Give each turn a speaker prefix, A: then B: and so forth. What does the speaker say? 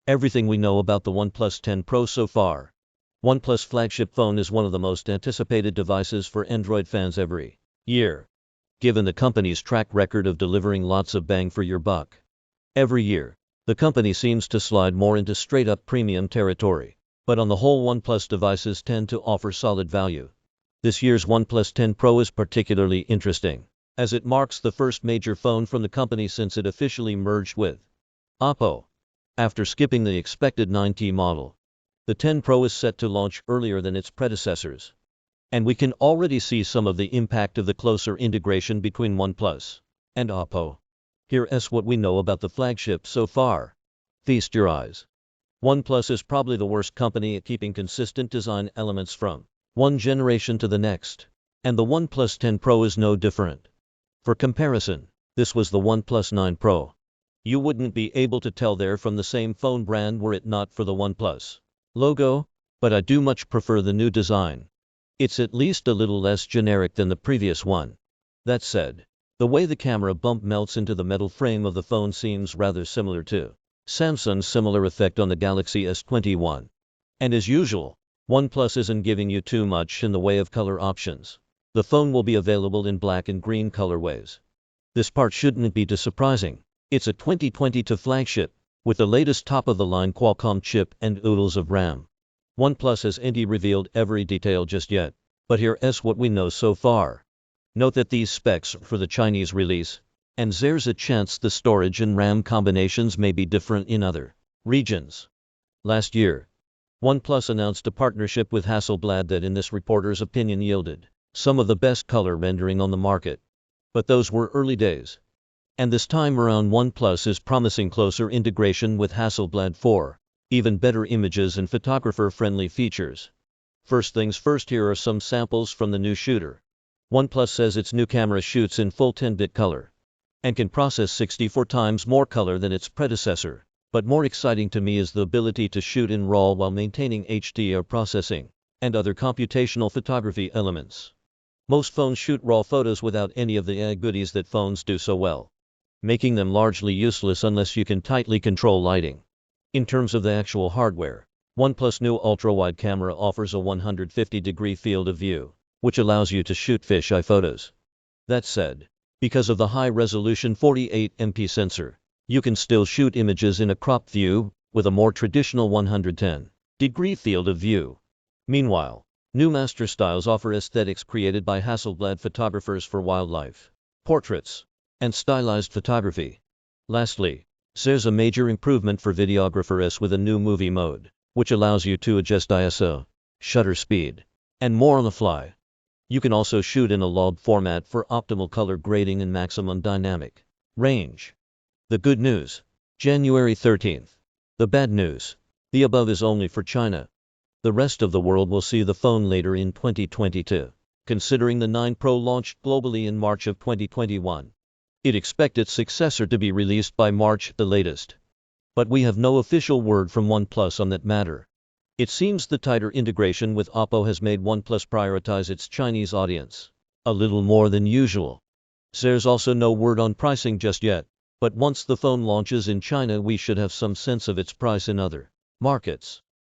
A: Everything we know about the OnePlus 10 Pro so far. OnePlus flagship phone is one of the most anticipated devices for Android fans every year, given the company's track record of delivering lots of bang for your buck. Every year, the company seems to slide more into straight-up premium territory, but on the whole OnePlus devices tend to offer solid value. This year's OnePlus 10 Pro is particularly interesting, as it marks the first major phone from the company since it officially merged with Oppo. After skipping the expected 9T model, the 10 Pro is set to launch earlier than its predecessors. And we can already see some of the impact of the closer integration between OnePlus and Oppo. Here's what we know about the flagship so far. Feast your eyes. OnePlus is probably the worst company at keeping consistent design elements from one generation to the next, and the OnePlus 10 Pro is no different. For comparison, this was the OnePlus 9 Pro. You wouldn't be able to tell they're from the same phone brand were it not for the OnePlus logo, but I do much prefer the new design. It's at least a little less generic than the previous one. That said, the way the camera bump melts into the metal frame of the phone seems rather similar to Samsung's similar effect on the Galaxy S21. And as usual, OnePlus isn't giving you too much in the way of color options. The phone will be available in black and green colorways. This part shouldn't be too surprising. It's a 2022 flagship, with the latest top-of-the-line Qualcomm chip and oodles of RAM. OnePlus hasn't revealed every detail just yet, but here's what we know so far. Note that these specs are for the Chinese release, and there's a chance the storage and RAM combinations may be different in other regions. Last year, OnePlus announced a partnership with Hasselblad that in this reporter's opinion yielded some of the best color rendering on the market. But those were early days. And this time around OnePlus is promising closer integration with Hasselblad for even better images and photographer-friendly features. First things first, here are some samples from the new shooter. OnePlus says its new camera shoots in full 10-bit color and can process 64 times more color than its predecessor. But more exciting to me is the ability to shoot in RAW while maintaining HDR processing and other computational photography elements. Most phones shoot RAW photos without any of the goodies that phones do so well, making them largely useless unless you can tightly control lighting. In terms of the actual hardware, OnePlus' new ultrawide camera offers a 150-degree field of view, which allows you to shoot fisheye photos. That said, because of the high-resolution 48MP sensor, you can still shoot images in a cropped view, with a more traditional 110-degree field of view. Meanwhile, new master styles offer aesthetics created by Hasselblad photographers for wildlife, portraits, and stylized photography. Lastly, there's a major improvement for videographers with a new movie mode, which allows you to adjust ISO, shutter speed, and more on the fly. You can also shoot in a log format for optimal color grading and maximum dynamic range. The good news, January 13th. The bad news, the above is only for China. The rest of the world will see the phone later in 2022, considering the 9 Pro launched globally in March of 2021. It expects its successor to be released by March the latest. But we have no official word from OnePlus on that matter. It seems the tighter integration with Oppo has made OnePlus prioritize its Chinese audience a little more than usual. There's also no word on pricing just yet, but once the phone launches in China we should have some sense of its price in other markets.